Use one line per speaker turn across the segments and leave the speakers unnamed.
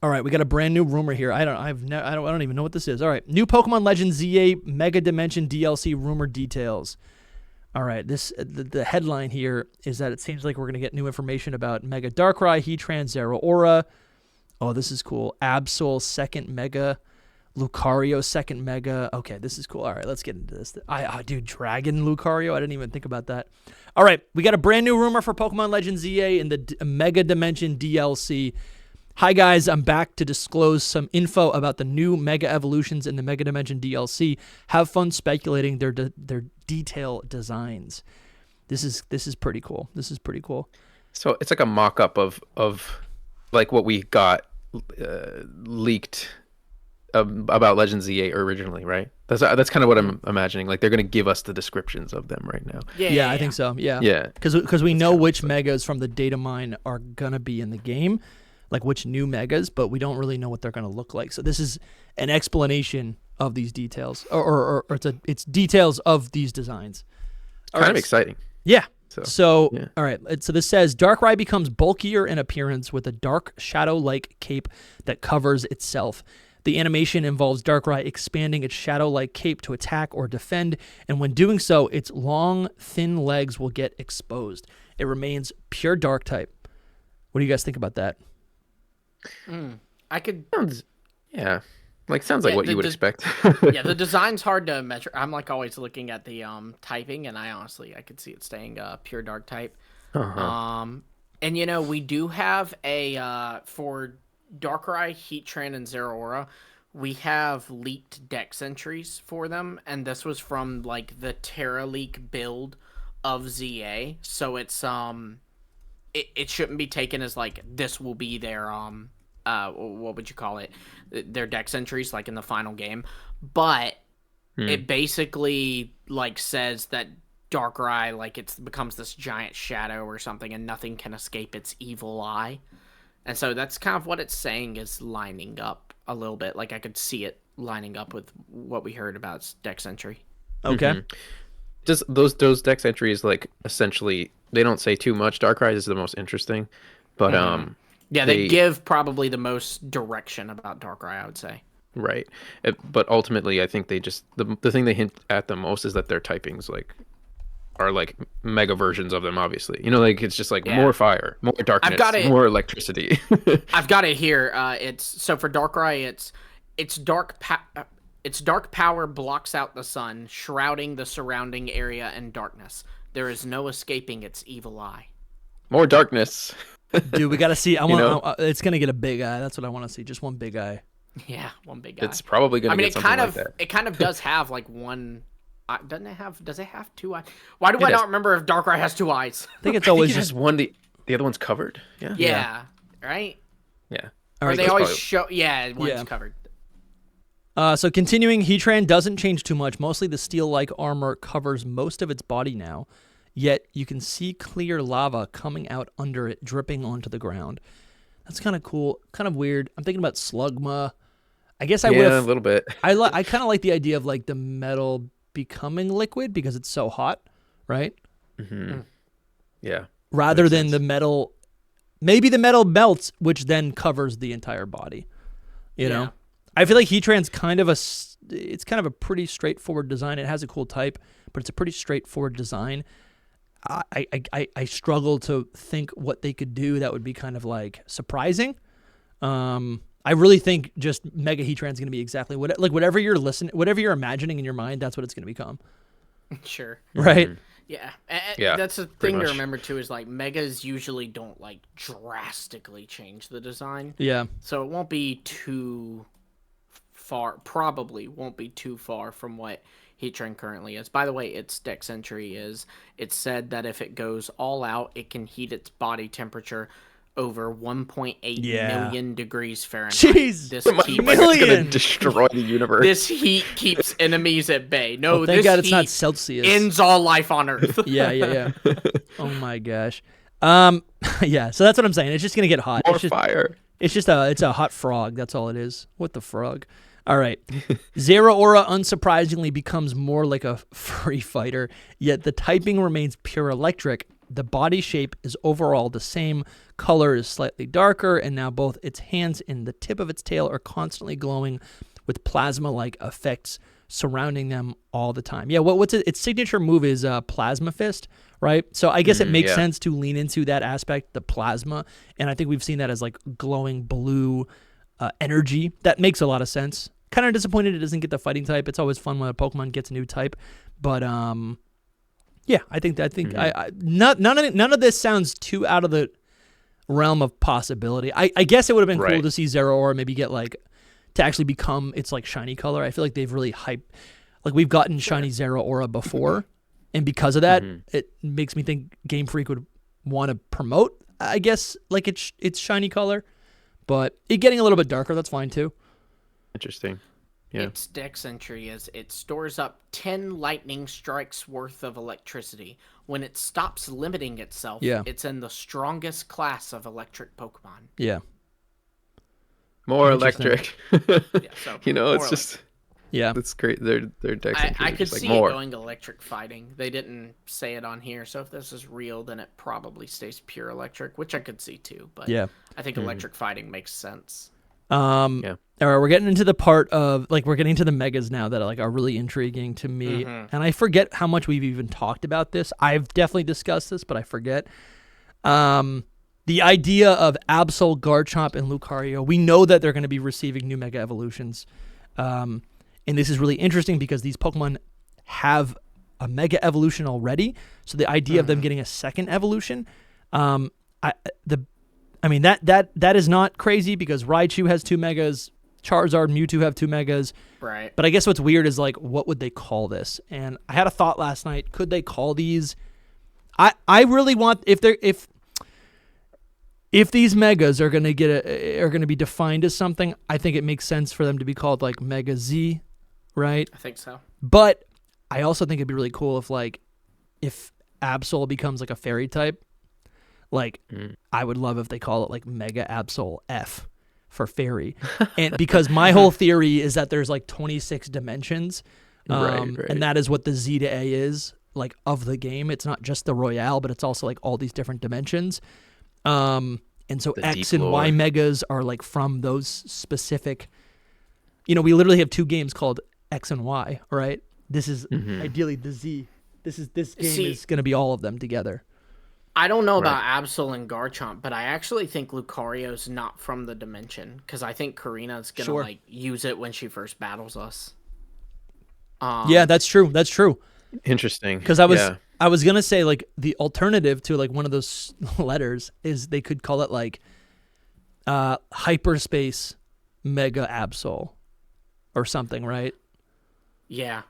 All right, we got a brand new rumor here. I don't even know what this is. All right, new Pokemon Legends ZA Mega Dimension DLC rumor details. All right, the headline here is that it seems like we're gonna get new information about Mega Darkrai, Heatran, Zeraora. Oh, this is cool. Absol second Mega, Lucario second Mega. Okay, this is cool. All right, let's get into this. Dude, Dragon Lucario. I didn't even think about that. All right, we got a brand new rumor for Pokemon Legends ZA in the Mega Dimension DLC. Hi guys, I'm back to disclose some info about the new Mega Evolutions in the Mega Dimension DLC. Have fun speculating their detail designs. This is pretty cool. This is pretty cool.
So it's like a mock-up of like what we got leaked about Legends ZA originally, right? That's kind of what I'm imagining. Like they're gonna give us the descriptions of them right now.
Yeah, I think so. Yeah. Because we know which megas from the data mine are gonna be in the game. Like which new megas, but we don't really know what they're going to look like. So this is an explanation of these details, or it's details of these designs.
Kind of exciting.
Yeah. So yeah. All right. So this says Darkrai becomes bulkier in appearance with a dark shadow-like cape that covers itself. The animation involves Darkrai expanding its shadow-like cape to attack or defend, and when doing so, its long, thin legs will get exposed. It remains pure Dark type. What do you guys think about that?
I could.
Sounds like what you would expect.
Yeah, the design's hard to measure. I'm like always looking at the typing, and I could see it staying pure Dark type. And we do have a for Darkrai, Heatran, and Zeraora, we have leaked dex entries for them, and this was from like the Terra Leak build of ZA, so it's it shouldn't be taken as like this will be their what would you call it, their dex entries like in the final game, but it basically like says that Darkrai like it becomes this giant shadow or something and nothing can escape its evil eye, and so that's kind of what it's saying is lining up a little bit. Like I could see it lining up with what we heard about its dex entry.
Okay.
Just those dex entries, like essentially they don't say too much. Darkrai is the most interesting, but
they give probably the most direction about Darkrai, I would say.
Right, but ultimately I think they just the thing they hint at the most is that their typings are like mega versions of them. Obviously, like it's just like more fire, more darkness, more electricity.
I've got it here. So for Darkrai, it's dark power blocks out the sun, shrouding the surrounding area in darkness. There is no escaping its evil eye.
More darkness.
Dude, we got to see. It's going to get a big eye. That's what I want to see. Just one big eye.
Yeah, one big eye.
It's probably going to get something like that.
It kind of does have like one. Does it have two eyes? Why do I not remember if Darkrai has two eyes?
I think it's always
just one. The other one's covered. Yeah.
Yeah. Right?
Yeah.
All right.
They always show. Yeah, one's covered.
So continuing, Heatran doesn't change too much. Mostly the steel-like armor covers most of its body now, yet you can see clear lava coming out under it, dripping onto the ground. That's kind of cool, kind of weird. I'm thinking about Slugma. I guess I would have...
a little bit.
I kind of like the idea of like the metal becoming liquid because it's so hot, right?
Mm-hmm. Yeah.
Rather than the metal... Maybe the metal melts, which then covers the entire body, you know? I feel like Heatran's kind of a pretty straightforward design. It has a cool type, but it's a pretty straightforward design. I struggle to think what they could do that would be kind of like surprising. I really think just Mega Heatran's going to be exactly whatever you're imagining in your mind, that's what it's going to become.
Sure.
Right?
Mm-hmm. Yeah. That's the thing to remember too is like Megas usually don't like drastically change the design.
Yeah.
So it won't be too probably won't be too far from what Heatran currently is. By the way, its dex entry is, it said that if it goes all out, it can heat its body temperature over 1.8 million degrees Fahrenheit.
Jeez,
this
heat
gonna destroy the universe.
This heat keeps enemies at bay. No,
thank
this
God
heat
it's not Celsius.
Ends all life on Earth.
Yeah. Oh my gosh. Yeah. So that's what I'm saying. It's just gonna get hot.
More fire.
It's just it's a hot frog. That's all it is. What the frog? All right. Zeraora unsurprisingly becomes more like a furry fighter, yet the typing remains pure electric. the body shape is overall the same. Color is slightly darker, and now both its hands and the tip of its tail are constantly glowing with plasma-like effects surrounding them all the time. Yeah, what's it? Its signature move is Plasma Fist, right? So I guess it makes sense to lean into that aspect, the plasma, and I think we've seen that as like glowing blue energy. That makes a lot of sense. Kind of disappointed it doesn't get the fighting type. It's always fun when a Pokemon gets a new type, but yeah, I think none of this sounds too out of the realm of possibility. I guess it would have been cool to see Zeraora maybe get like to actually become its like shiny color. I feel like they've really hyped, like we've gotten shiny Zeraora before, and because of that, it makes me think Game Freak would want to promote, I guess, like its shiny color, but it getting a little bit darker, that's fine too.
Interesting. Yeah.
Its dex entry is it stores up 10 lightning strikes worth of electricity. When it stops limiting itself, it's in the strongest class of electric Pokemon.
Yeah.
More electric.
So
you know, it's just that's great. Their dex entry
I could
is
see
like more.
it going electric fighting. They didn't say it on here, so if this is real, then it probably stays pure electric, which I could see too. But I think electric fighting makes sense.
All right, we're getting into the part of like we're getting to the megas now that are really intriguing to me, and I forget how much we've even talked about this. I've definitely discussed this, but I forget. The idea of Absol, Garchomp, and Lucario. We know that they're going to be receiving new mega evolutions, and this is really interesting because these Pokemon have a mega evolution already. So the idea of them getting a second evolution, I mean, that is not crazy because Raichu has 2 megas, Charizard, Mewtwo have 2 megas.
Right.
But I guess what's weird is like, what would they call this? And I had a thought last night. Could they call these? I really want if these megas are gonna be defined as something, I think it makes sense for them to be called like Mega Z, right?
I think so.
But I also think it'd be really cool if Absol becomes like a fairy type. Like, I would love if they call it like Mega Absol F for fairy. And because my whole theory is that there's like 26 dimensions. And that is what the Z to A is, like, of the game. It's not just the Royale, but it's also like all these different dimensions. And so the X and Y megas are like from those specific, we literally have 2 games called X and Y, right? This is ideally the Z. This game is going to be all of them together.
I don't know about Absol and Garchomp, but I actually think Lucario's not from the dimension because I think Karina's gonna like use it when she first battles us.
Yeah, that's true. That's true.
Interesting.
Because I was gonna say like the alternative to like one of those letters is they could call it like Hyperspace Mega Absol or something, right?
Yeah,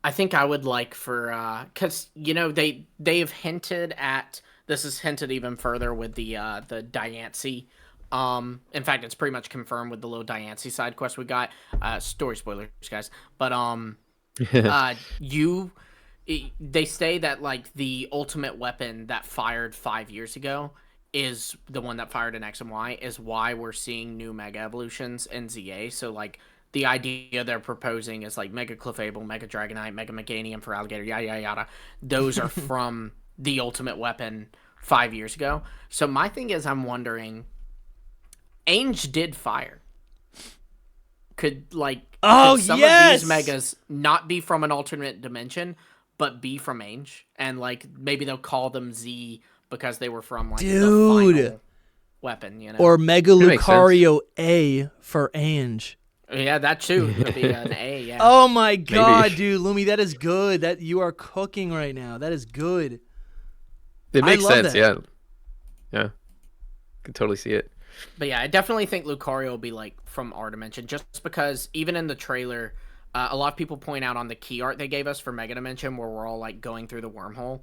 I think I would like for because they've hinted at this is hinted even further with the Diancie. In fact, it's pretty much confirmed with the little Diancie side quest we got. Story spoilers, guys. But they say that like the ultimate weapon that fired 5 years ago is the one that fired in X and Y is why we're seeing new Mega Evolutions in ZA. So like. The idea they're proposing is like Mega Clefable, Mega Dragonite, Mega Meganium for Alligator, yada, yada, yada. Those are from the ultimate weapon 5 years ago. So my thing is I'm wondering, Ainge did fire. Could some of these megas not be from an alternate dimension, but be from Ainge? And like maybe they'll call them Z because they were from like the final weapon,
Or Mega Lucario A for Ainge.
Yeah, that too could be an A. Yeah.
Oh my god, dude, Lumi, that is good. That you are cooking right now. That is good.
It makes sense. That. Yeah. Could totally see it.
But yeah, I definitely think Lucario will be like from our dimension, just because even in the trailer, a lot of people point out on the key art they gave us for Mega Dimension, where we're all like going through the wormhole.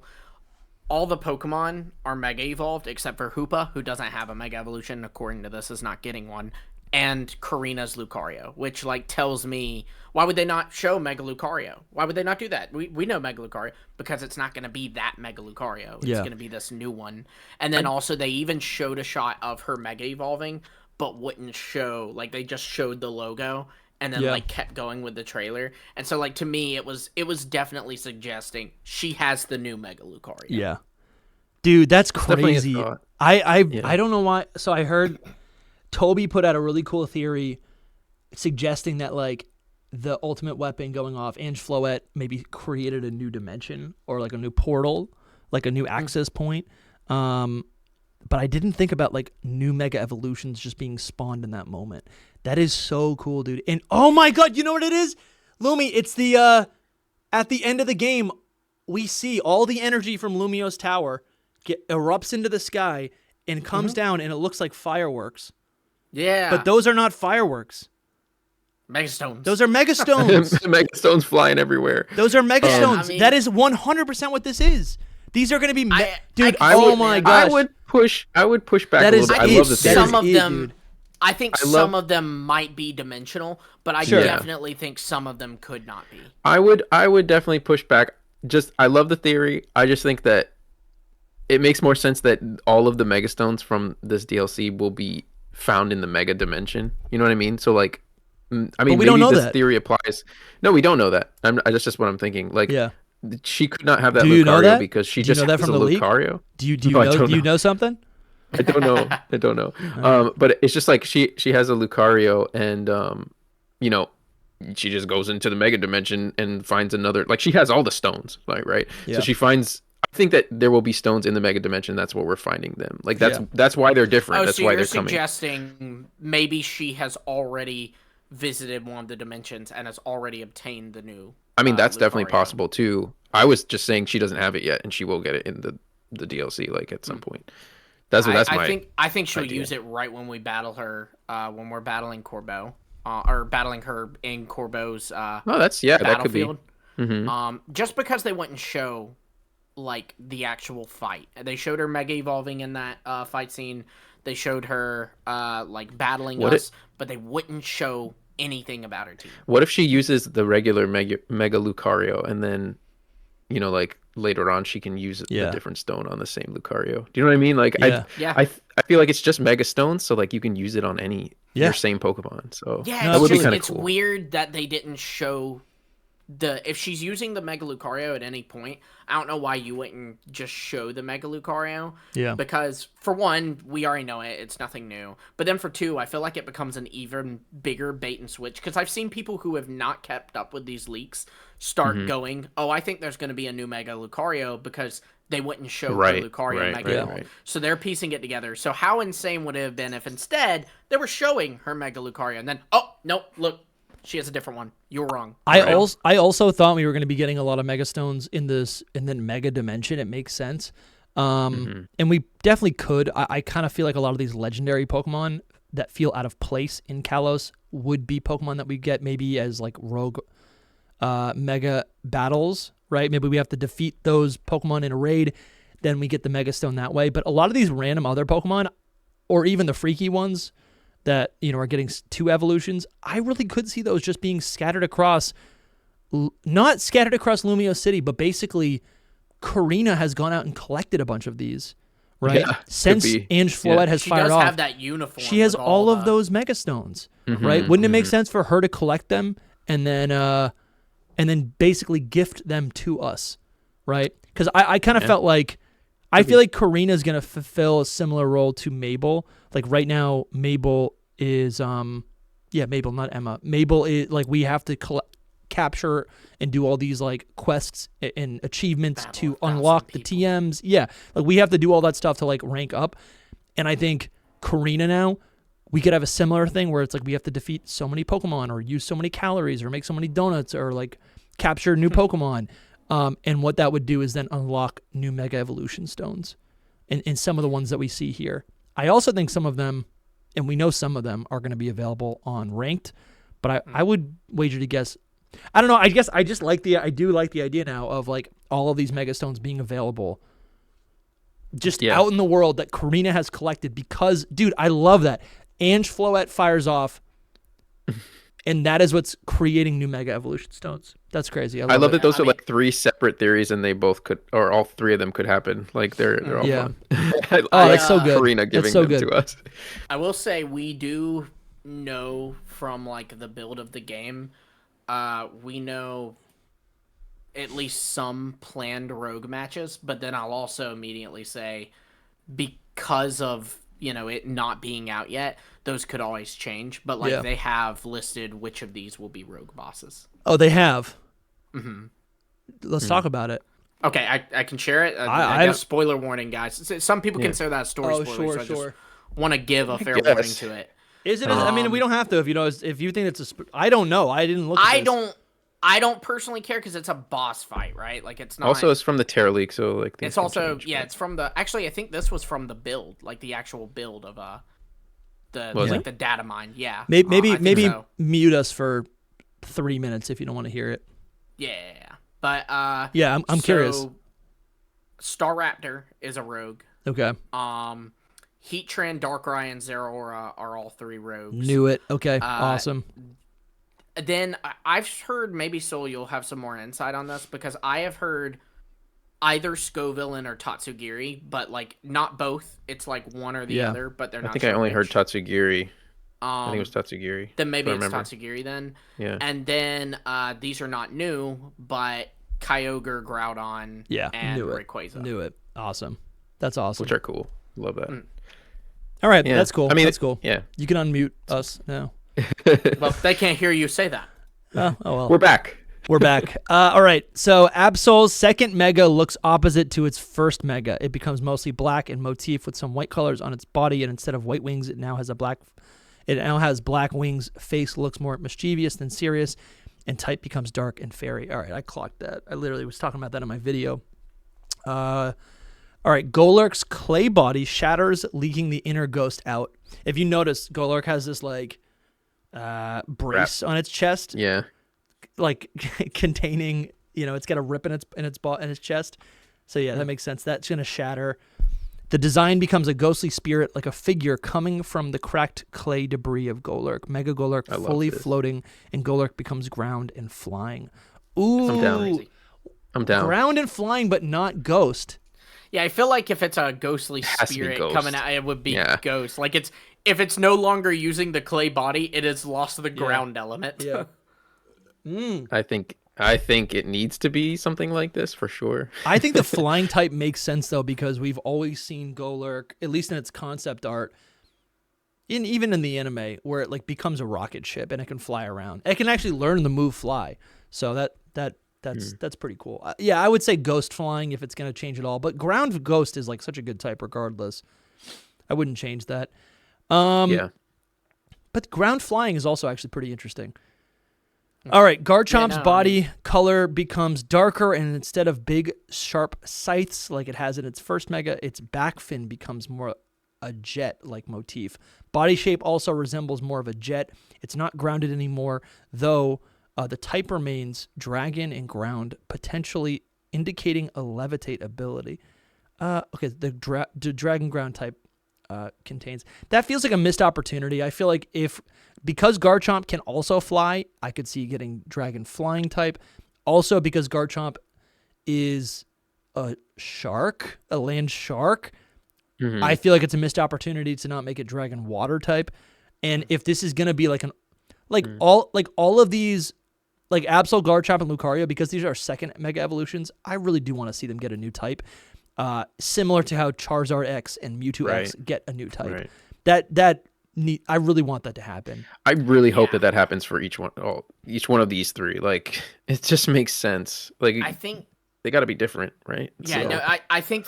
All the Pokemon are Mega Evolved except for Hoopa, who doesn't have a Mega Evolution. According to this, is not getting one. And Karina's Lucario, which like tells me why would they not show Mega Lucario? Why would they not do that? We know Mega Lucario because it's not going to be that Mega Lucario. It's going to be this new one. And then also they even showed a shot of her Mega evolving, but wouldn't show like they just showed the logo and then like kept going with the trailer. And so like to me it was definitely suggesting she has the new Mega Lucario.
Yeah. Dude, that's
definitely a
crazy.
thought.
I don't know why. So I heard Toby put out a really cool theory suggesting that like the ultimate weapon going off, Ange Floette maybe created a new dimension or like a new portal, like a new access point. But I didn't think about like new mega evolutions just being spawned in that moment. That is so cool, dude. And oh my god, you know what it is? Lumi, it's the at the end of the game, we see all the energy from Lumio's tower erupts into the sky and comes down, and it looks like fireworks.
Yeah.
But those are not fireworks.
Megastones.
Those are megastones.
Megastones flying everywhere.
Those are megastones.
I mean-
that is 100% what this is. These are going to be, dude.
I
Oh
would-
my
man,
gosh.
I would push back
That
a
is
little bit. I
it.
love the
That
theory.
is
some of
it,
them.
dude.
I think some of them might be dimensional, but I
Sure.
definitely think some of them could not be.
I would definitely push back. I love the theory. I just think that it makes more sense that all of the megastones from this DLC will be found in the mega dimension. You know what I mean? So like, I mean,
we
maybe
don't know
this
that.
theory applies. No, we don't know that. That's just what I'm thinking. Like,
Yeah.
she could not have that
Do you know
Lucario
that?
because she
Do you
just
know that
has
from
a
the leak?
Lucario.
Do you
No, I
know?
don't
Do you
know.
know something?
I don't know. I don't know. But it's just like she has a Lucario, and you know, she just goes into the mega dimension and finds another. Like, she has all the stones, like, right?
Yeah.
So she finds. I think that there will be stones in the mega dimension. That's what we're finding them. Like, that's why they're different. That's
so
why
you're
they're coming.
suggesting maybe she has already visited one of the dimensions and has already obtained the new.
I mean, that's definitely
Lucario.
possible too. I was just saying she doesn't have it yet, and she will get it in the DLC, like, at some point. That's my.
I think she'll
idea.
use it right when we battle her. When we're battling Corbeau, or battling her in Corbeau's
Oh, that could be.
battlefield. Just because they wouldn't show like the actual fight. They showed her mega evolving in that fight scene. They showed her like battling us, but they wouldn't show anything about her team.
What if she uses the regular mega Lucario, and then, you know, like, later on she can use a different stone on the same Lucario? Do you know what I mean? Like, I feel like it's just mega stones, so like you can use it on any your same Pokemon. So
yeah,
that would be
just,
kind of
it's
cool.
weird that they didn't show if she's using the Mega Lucario at any point. I don't know why you wouldn't just show the Mega Lucario.
Yeah.
Because for one, we already know it; it's nothing new. But then for two, I feel like it becomes an even bigger bait and switch. Because I've seen people who have not kept up with these leaks start going, "Oh, I think there's going to be a new Mega Lucario," because they wouldn't show the Lucario Mega Evolve. So they're piecing it together. So how insane would it have been if instead they were showing her Mega Lucario and then, oh no, look, she has a different one. You're wrong.
I also thought we were going to be getting a lot of megastones in this and then mega dimension. It makes sense. And we definitely could. I kind of feel like a lot of these legendary Pokemon that feel out of place in Kalos would be Pokemon that we get maybe as like rogue mega battles, right? Maybe we have to defeat those Pokemon in a raid, then we get the Megastone that way. But a lot of these random other Pokemon, or even the freaky ones that, you know, are getting 2 evolutions, I really could see those just being scattered across, not scattered across Lumio City, but basically Karina has gone out and collected a bunch of these, right?
Yeah,
Since Ange Floette has
She
fired
does
off.
have that uniform.
She has
with
all of
the-
those Megastones, right? Wouldn't it make sense for her to collect them and then basically gift them to us, right? Because I kind of felt like, I feel like Karina's going to fulfill a similar role to Mabel. Like right now, Mabel is, Mabel, not Emma. Mabel is, like, we have to capture and do all these, like, quests and achievements to unlock the TMs. Yeah, like, we have to do all that stuff to, like, rank up. And I think Karina now, we could have a similar thing where it's like we have to defeat so many Pokemon or use so many calories or make so many donuts or, like, capture new Pokemon. And what that would do is then unlock new Mega Evolution Stones in some of the ones that we see here. I also think some of them, and we know some of them, are going to be available on Ranked, but I would wager to guess, I don't know, I guess I do like the idea now of, like, all of these Mega Stones being available just out in the world that Karina has collected because, dude, I love that. Ange Floette fires off, and that is what's creating new Mega Evolution Stones. That's crazy. I love
that those are like 3 separate theories, and they both could, or all 3 of them could happen. Like, they're all fun.
That's so good.
Karina giving
so
them
good.
to us.
I will say we do know from, like, the build of the game, we know at least some planned rogue matches, but then I'll also immediately say, because of it not being out yet, those could always change. But like they have listed which of these will be rogue bosses.
Oh, they have.
Mm-hmm.
Let's talk about it.
Okay, I can share it. I guess spoiler warning, guys. Some people consider that a story spoiler, so I just want to give a fair warning to it.
Is it? I mean, we don't have to. If you think it's I don't know. I didn't look. At this.
I don't personally care because it's a boss fight, right? Like it's not.
Also, it's from the Terra League, so like.
It's also it's from the. Actually, I think this was from the build, like the actual build of the data mine. Yeah.
Maybe so. Mute us for 3 minutes if you don't want to hear it.
Yeah, but
yeah, I'm curious.
Star Raptor is a rogue.
Okay.
Heatran, Darkrai, and Zeraora are all 3 rogues.
Knew it. Okay, awesome.
Then I've heard, maybe Soul, you'll have some more insight on this, because I have heard either Scovillain or Tatsugiri, but like not both. It's like one or the other, but they're not.
I think I only heard Tatsugiri. I think it was Tatsugiri.
Then maybe it's Tatsugiri then.
Yeah.
And then these are not new, but Kyogre, Groudon, and Rayquaza.
Knew it. Awesome. That's awesome.
Which are cool. Love that.
All right, that's cool.
I mean,
that's cool.
Yeah.
You can unmute us now.
Well, they can't hear you say that.
Oh well.
We're back.
We're back. All right. So Absol's second Mega looks opposite to its first Mega. It becomes mostly black in motif with some white colors on its body, and instead of white wings, it now has black wings. Face looks more mischievous than serious, and type becomes dark and fairy. All right, I clocked that. I literally was talking about that in my video. All right, Golurk's clay body shatters, leaking the inner ghost out. If you notice, Golurk has this like brace on its chest.
Yeah.
Like containing, it's got a rip in its chest. So yeah, that makes sense. That's gonna shatter. The design becomes a ghostly spirit, like a figure coming from the cracked clay debris of Golurk. Mega Golurk fully floating, and Golurk becomes ground and flying. Ooh,
I'm down.
Ground and flying, but not ghost.
Yeah, I feel like if it's a ghostly spirit coming out, it would be ghost. Like if it's no longer using the clay body, it has lost the ground element.
Yeah.
I think it needs to be something like this for sure.
I think the flying type makes sense though, because we've always seen Golurk, at least in its concept art, even in the anime, where it like becomes a rocket ship and it can fly around. It can actually learn the move fly. So that's pretty cool. Yeah, I would say ghost flying if it's gonna change it all. But ground ghost is like such a good type regardless. I wouldn't change that. But ground flying is also actually pretty interesting. All right, Garchomp's body color becomes darker, and instead of big, sharp scythes like it has in its first Mega, its back fin becomes more a jet-like motif. Body shape also resembles more of a jet. It's not grounded anymore, though the type remains dragon and ground, potentially indicating a levitate ability. Okay, the dragon ground type contains. That feels like a missed opportunity. I feel like because Garchomp can also fly, I could see getting dragon flying type. Also, because Garchomp is a shark, a land shark, I feel like it's a missed opportunity to not make it dragon water type. And if this is gonna be all of these, like Absol, Garchomp, and Lucario, because these are second Mega evolutions, I really do want to see them get a new type. Similar to how Charizard X and Mewtwo X get a new type. I really want that to happen.
I really hope that happens for each one of these 3. Like, it just makes sense. Like, I think they got to be different, right?
Yeah, so. No, I think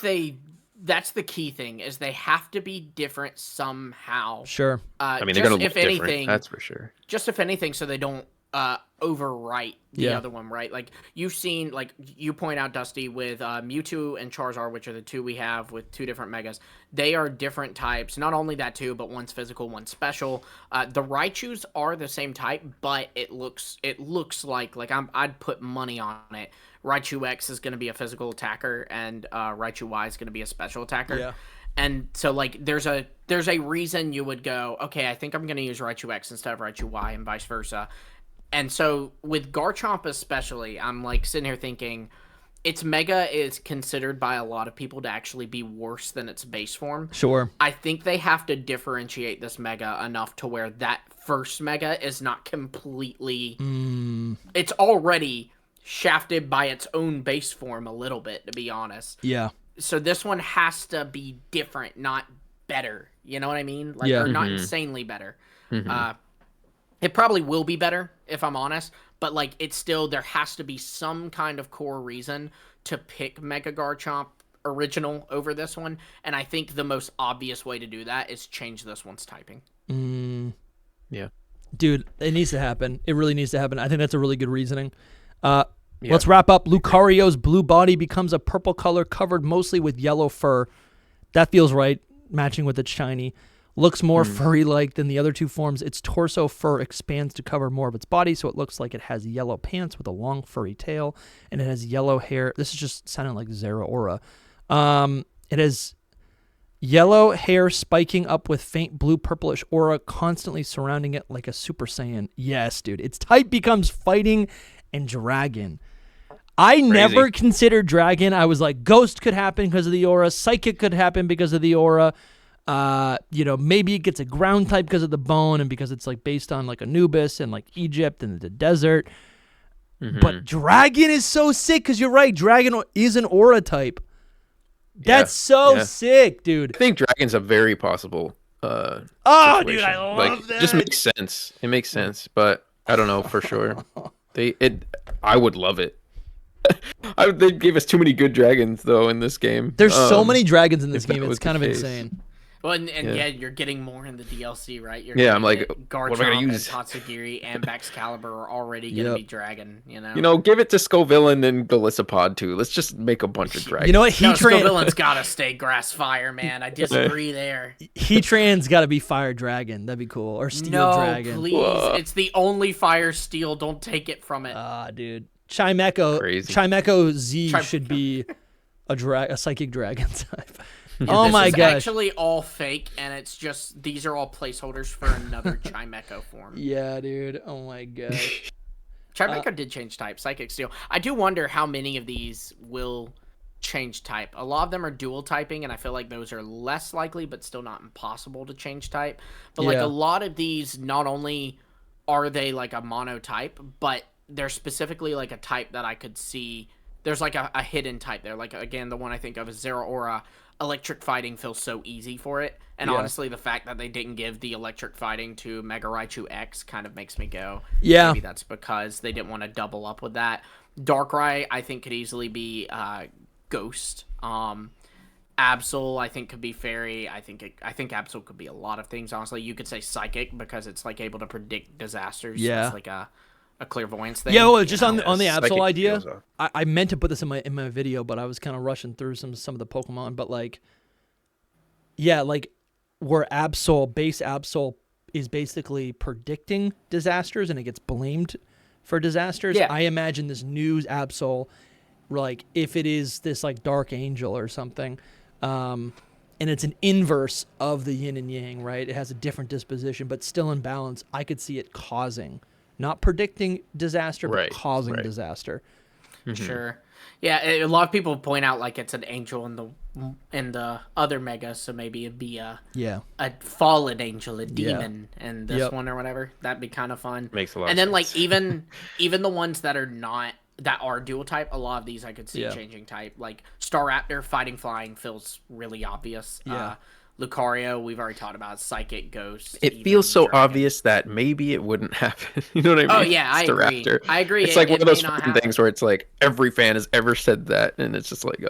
that's the key thing, is they have to be different somehow.
Sure.
I mean, they're going to look different, that's for sure.
Just if anything, so they don't overwrite the other one, right? Like you've seen, like you point out, Dusty, with Mewtwo and Charizard, which are the 2 we have with 2 different Megas. They are different types. Not only that too, but one's physical, one's special. The Raichus are the same type, but it looks like I'd put money on it. Raichu X is going to be a physical attacker, and Raichu Y is going to be a special attacker. Yeah. And so, like, there's a reason you would go, okay, I think I'm going to use Raichu X instead of Raichu Y, and vice versa. And so with Garchomp especially, I'm like sitting here thinking its Mega is considered by a lot of people to actually be worse than its base form.
Sure.
I think they have to differentiate this Mega enough to where that first Mega is not completely... It's already shafted by its own base form a little bit, to be honest.
Yeah.
So this one has to be different, not better. You know what I mean? Like,
Yeah.
or not insanely better. It probably will be better, if I'm honest. But, like, it's still, there has to be some kind of core reason to pick Mega Garchomp original over this one. And I think the most obvious way to do that is change this one's typing.
Yeah.
Dude, it needs to happen. It really needs to happen. I think that's a really good reasoning. Let's wrap up. Lucario's blue body becomes a purple color covered mostly with yellow fur. That feels right, matching with its shiny. Looks more furry-like than the other two forms. Its torso fur expands to cover more of its body, so it looks like it has yellow pants with a long furry tail, and it has yellow hair. This is just sounding like Zeraora. It has yellow hair spiking up with faint blue-purplish aura constantly surrounding it like a Super Saiyan. Yes, dude. Its type becomes fighting and dragon. I never considered dragon. I was like, ghost could happen because of the aura. Psychic could happen because of the aura. Maybe it gets a ground type because of the bone and because it's like based on like Anubis and like Egypt and the desert. But dragon is so sick because you're right. Dragon is an aura type. That's sick, dude.
I think dragon's a very possible
dude,
situation.
I love that.
It just makes sense. It makes sense, but I don't know for sure. I would love it. They gave us too many good dragons though in this game.
There's so many dragons in this game. It's kind of insane.
Well, and you're getting more in the DLC, right?
I'm like,
Garchomp
what am I gonna use?
and Tatsugiri and Baxcalibur are already going to be dragon, you know?
Give it to Scovillain and Golisopod too. Let's just make a bunch of dragons.
You know what?
Scovillain's got to stay grass fire, man. I disagree there.
Heatran's got to be fire dragon. That'd be cool. Or steel dragon.
No, please. Whoa. It's the only fire steel. Don't take it from it.
Dude. Chimecho Z should be a psychic dragon type. Oh my gosh.
It's actually all fake, and it's just, these are all placeholders for another Chimecho form.
Yeah, dude. Oh my gosh.
Chimecho did change type, Psychic Steel. I do wonder how many of these will change type. A lot of them are dual typing, and I feel like those are less likely, but still not impossible to change type. But like a lot of these, not only are they like a mono type, but they're specifically like a type that I could see. There's like a hidden type there. Like, again, the one I think of is Zeraora. Electric fighting feels so easy for it. And honestly, the fact that they didn't give the electric fighting to Mega Raichu X kind of makes me go, maybe that's because they didn't want to double up with that. Darkrai, I think, could easily be Ghost. Absol, I think, could be Fairy. I think Absol could be a lot of things, honestly. You could say Psychic because it's like able to predict disasters.
Yeah.
It's like a clairvoyance thing.
Yeah, well, just on the Absol idea, I meant to put this in my video, but I was kind of rushing through some of the Pokemon. But like, where base Absol is basically predicting disasters and it gets blamed for disasters. Yeah. I imagine this new Absol, like if it is this like Dark Angel or something, and it's an inverse of the yin and yang, right? It has a different disposition, but still in balance. I could see it causing. Not predicting disaster, but causing disaster.
Sure. Yeah, a lot of people point out like it's an angel in the other mega, so maybe it'd be a fallen angel, a demon, and this one or whatever. That'd be kind of fun.
Makes a lot.
And then
sense.
like even the ones that are dual type, a lot of these I could see changing type. Like Staraptor fighting flying feels really obvious.
Yeah.
Lucario, we've already talked about Psychic, Ghost.
It feels so obvious that maybe it wouldn't happen. You know what I mean?
Oh yeah, I agree. I agree.
It's like one of those things where it's like every fan has ever said that, and it's just like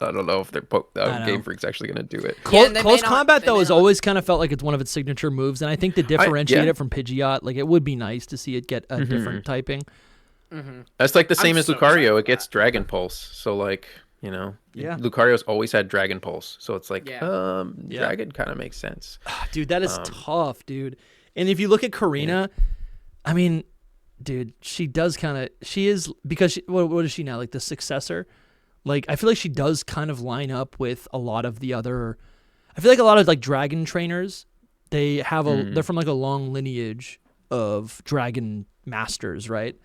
I don't know if they're Game Freak's actually going to do it.
Close combat though has always kind of felt like it's one of its signature moves, and I think to differentiate it from Pidgeot, like it would be nice to see it get a different typing.
That's like the same as Lucario. It gets Dragon Pulse, so like. Lucario's always had Dragon Pulse, so it's like Dragon kind of makes sense.
Dude, that is tough, dude. And if you look at Karina, I mean, dude, she is because what is she now, like the successor? Like I feel like she does kind of line up with a lot of the other. I feel like a lot of like dragon trainers, they have they're from like a long lineage of dragon masters, right?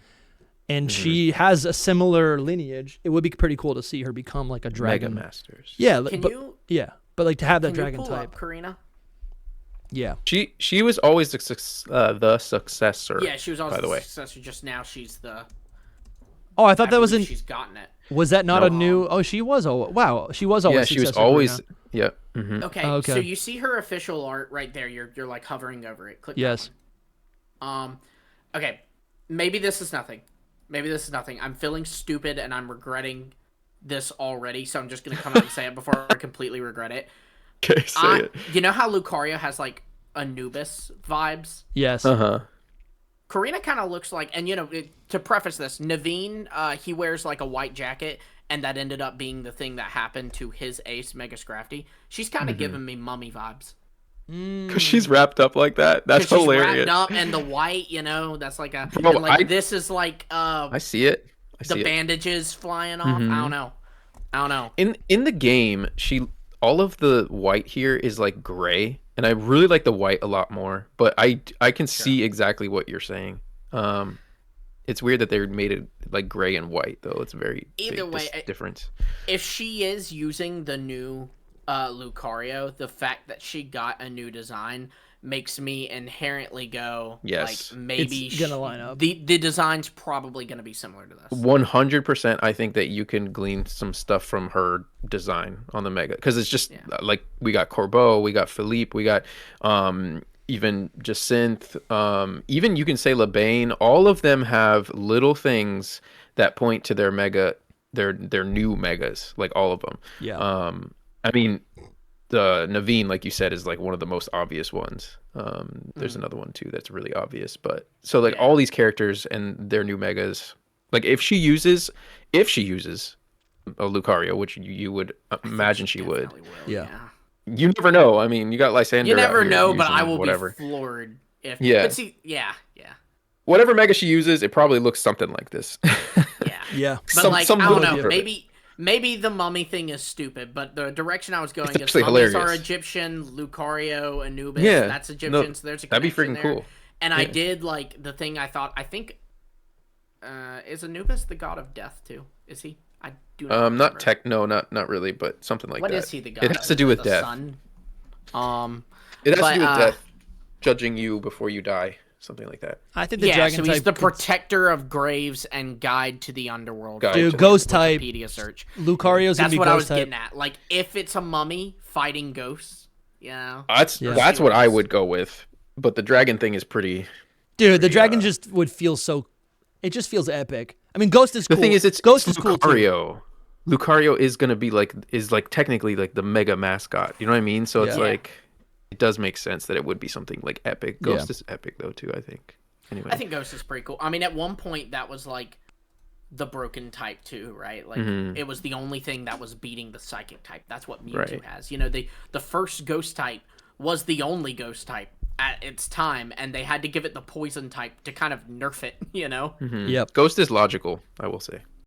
And she has a similar lineage. It would be pretty cool to see her become like a dragon.
Mega Masters.
Yeah, but like to have that dragon type.
Karina?
Yeah.
She was always the successor.
Yeah, she was always
the
successor. Just now she's
Oh, I thought that was
believe
in.
She's gotten it.
Was that not
No.
a new? Oh, she was. Oh, wow. She was always.
Yeah, she was
successor
always.
Karina.
Yeah. Mm-hmm.
Okay,
Oh, okay.
so you see her official art right there. You're like hovering over it. Click.
Yes.
That one. Okay. Maybe this is nothing. I'm feeling stupid and I'm regretting this already. So I'm just gonna come out and say it before I completely regret it.
Okay, say it.
You know how Lucario has like Anubis vibes?
Yes.
Karina kind of looks like, and to preface this, Naveen, he wears like a white jacket, and that ended up being the thing that happened to his ace, Mega Scrafty. She's kind of giving me mummy vibes.
Because she's wrapped up like that. That's hilarious.
She's wrapped up, and the white, that's like a.
Bro,
and like this is like
I see it.
the bandages flying off. I don't know.
In the game, all of the white here is like gray, and I really like the white a lot more. But I can see exactly what you're saying. It's weird that they made it like gray and white though. It's very
Either
big
way,
difference.
If she is using the new Lucario, the fact that she got a new design makes me inherently go,
Yes.
like, maybe
It's gonna line up.
The design's probably gonna be similar to this.
100%. I think that you can glean some stuff from her design on the Mega, because it's just like we got Corbeau, we got Philippe, we got even Jacinth, even you can say LeBain. All of them have little things that point to their Mega, their new Megas, like all of them.
Yeah.
I mean, the Naveen, like you said, is like one of the most obvious ones. There's another one too that's really obvious, but so like all these characters and their new Megas, like if she uses a Lucario, which you would imagine she would.
Yeah.
You never know. I mean, you got Lysander.
You never
out here
know, but
using
I will
whatever.
be floored if.
Yeah.
But see, yeah.
Whatever Mega she uses, it probably looks something like this.
Yeah.
Yeah.
But I don't
little
know.
different.
Maybe the mummy thing is stupid, but the direction I was going is
actually
mummies
hilarious.
are Egyptian, Lucario, Anubis,
Yeah.
that's Egyptian,
No,
so there's a
that'd be
connection
freaking
there.
cool.
And I did like the thing I think is Anubis the god of death too? Is he? I do not remember.
No, not really, but something like
What
that.
is he the god
It
of?
has to do with
The
death.
sun?
It has
but,
to do with death, judging you before you die, something like that.
I think the
Yeah,
dragon
so
type.
he's the protector of graves and guide to the underworld.
Guide
Dude,
to the
ghost type.
Wikipedia search.
Lucario's gonna
That's
be
what I was
ghost type.
getting at. Like, if it's a mummy fighting ghosts,
That's what I would go with. But the dragon thing is pretty.
Dude, the dragon just would feel so. It just feels epic. I mean, Ghost is cool.
The thing is,
Ghost
it's
is cool too.
Lucario. Lucario is gonna be like technically like the Mega mascot. You know what I mean? So it's
Yeah.
like it does make sense that it would be something like epic. Ghost
Yeah.
is epic though too. I think. Anyway.
I think Ghost is pretty cool. I mean, at one point that was like the broken type too, right? Like it was the only thing that was beating the psychic type. That's what Mewtwo
Right.
has. The first Ghost type was the only Ghost type at its time, and they had to give it the poison type to kind of nerf it.
Yep.
Ghost is logical, I will say.